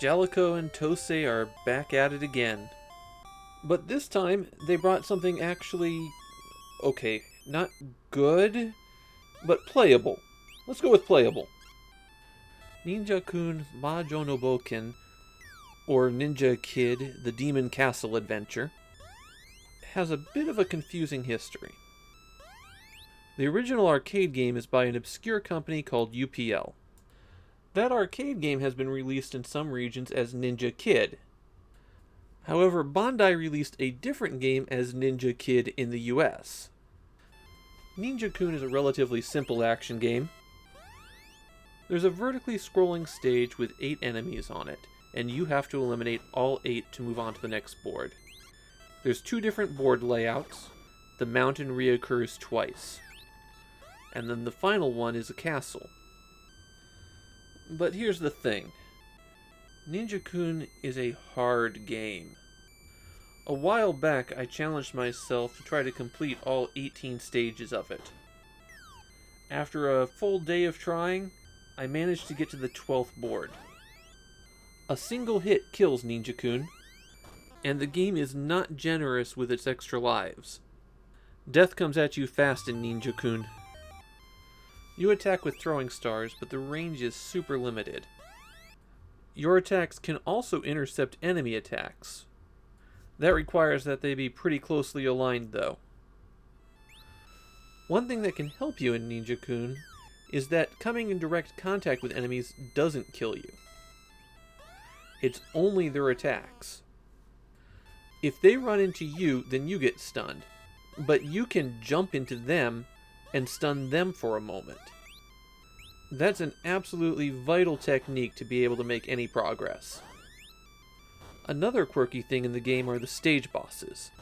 Jaleco and TOSE are back at it again. But this time, they brought something actually, okay, not good, but playable. Let's go with playable. Ninja-kun Majo no Boken, or Ninja Kid, the Demon Castle Adventure, has a bit of a confusing history. The original arcade game is by an obscure company called UPL. That arcade game has been released in some regions as Ninja Kid. However, Bandai released a different game as Ninja Kid in the US. Ninja-kun is a relatively simple action game. There's a vertically scrolling stage with 8 enemies on it, and you have to eliminate all 8 to move on to the next board. There's 2 different board layouts. The mountain reoccurs twice. And then the final one is a castle. But here's the thing. Ninja-kun is a hard game. A while back, I challenged myself to try to complete all 18 stages of it. After a full day of trying, I managed to get to the 12th board. A single hit kills Ninja-kun, and the game is not generous with its extra lives. Death comes at you fast in Ninja-kun. You attack with throwing stars, but the range is super limited. Your attacks can also intercept enemy attacks. That requires that they be pretty closely aligned, though. One thing that can help you in Ninja-kun is that coming in direct contact with enemies doesn't kill you. It's only their attacks. If they run into you, then you get stunned, but you can jump into them and stun them for a moment. That's an absolutely vital technique to be able to make any progress. Another quirky thing in the game are the stage bosses.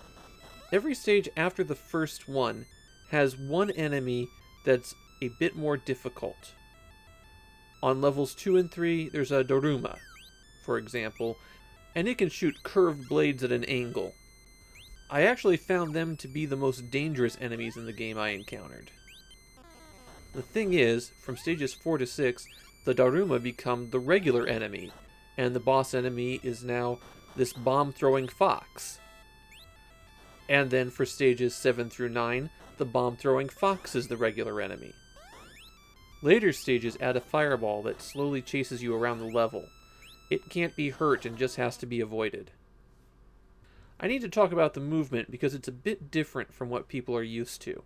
Every stage after the first one has one enemy that's a bit more difficult. On levels 2 and 3, there's a Daruma, for example, and it can shoot curved blades at an angle. I actually found them to be the most dangerous enemies in the game I encountered. The thing is, from stages 4 to 6, the Daruma become the regular enemy, and the boss enemy is now this bomb-throwing fox. And then for stages 7 through 9, the bomb-throwing fox is the regular enemy. Later stages add a fireball that slowly chases you around the level. It can't be hurt and just has to be avoided. I need to talk about the movement because it's a bit different from what people are used to.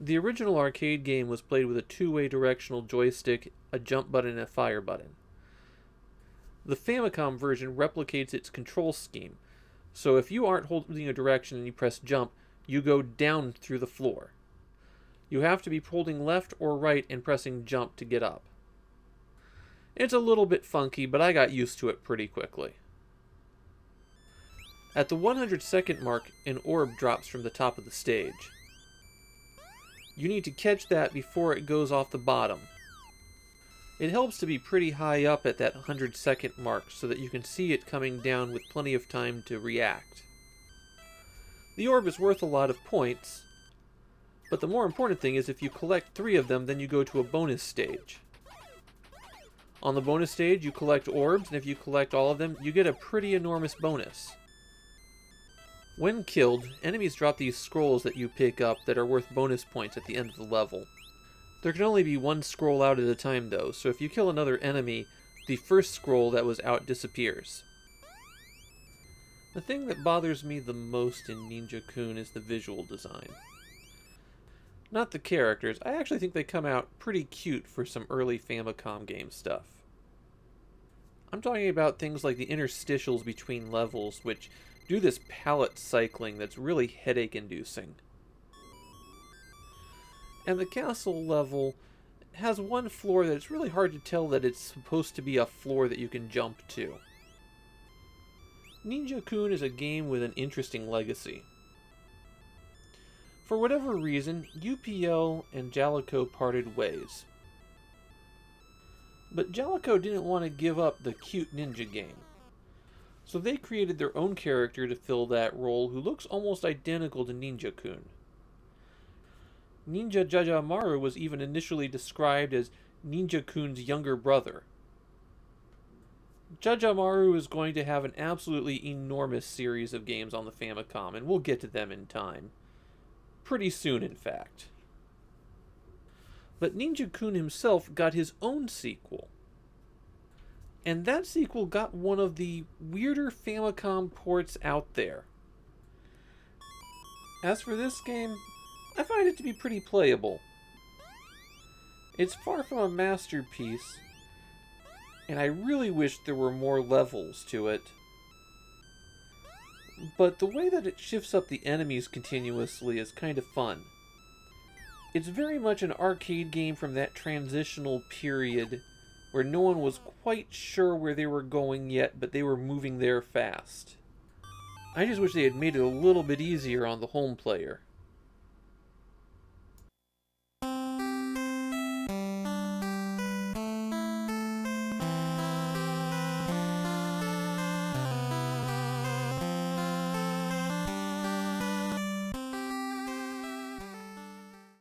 The original arcade game was played with a 2-way directional joystick, a jump button, and a fire button. The Famicom version replicates its control scheme, so if you aren't holding a direction and you press jump, you go down through the floor. You have to be holding left or right and pressing jump to get up. It's a little bit funky, but I got used to it pretty quickly. At the 100-second mark, an orb drops from the top of the stage. You need to catch that before it goes off the bottom. It helps to be pretty high up at that 100-second mark so that you can see it coming down with plenty of time to react. The orb is worth a lot of points, but the more important thing is if you collect 3 of them, then you go to a bonus stage. On the bonus stage, you collect orbs, and if you collect all of them, you get a pretty enormous bonus. When killed, enemies drop these scrolls that you pick up that are worth bonus points at the end of the level. There can only be 1 scroll out at a time though, so if you kill another enemy, the first scroll that was out disappears. The thing that bothers me the most in Ninja-kun is the visual design. Not the characters, I actually think they come out pretty cute for some early Famicom game stuff. I'm talking about things like the interstitials between levels, which do this palette cycling that's really headache-inducing. And the castle level has one floor that it's really hard to tell that it's supposed to be a floor that you can jump to. Ninja-kun is a game with an interesting legacy. For whatever reason, UPL and Jaleco parted ways. But Jaleco didn't want to give up the cute ninja game. So they created their own character to fill that role who looks almost identical to Ninja-kun. Ninja Jajamaru was even initially described as Ninja-kun's younger brother. Judge Amaru is going to have an absolutely enormous series of games on the Famicom, and we'll get to them in time. Pretty soon, in fact. But Ninja-kun himself got his own sequel. And that sequel got one of the weirder Famicom ports out there. As for this game, I find it to be pretty playable. It's far from a masterpiece, and I really wish there were more levels to it. But the way that it shifts up the enemies continuously is kind of fun. It's very much an arcade game from that transitional period where no one was quite sure where they were going yet, but they were moving there fast. I just wish they had made it a little bit easier on the home player.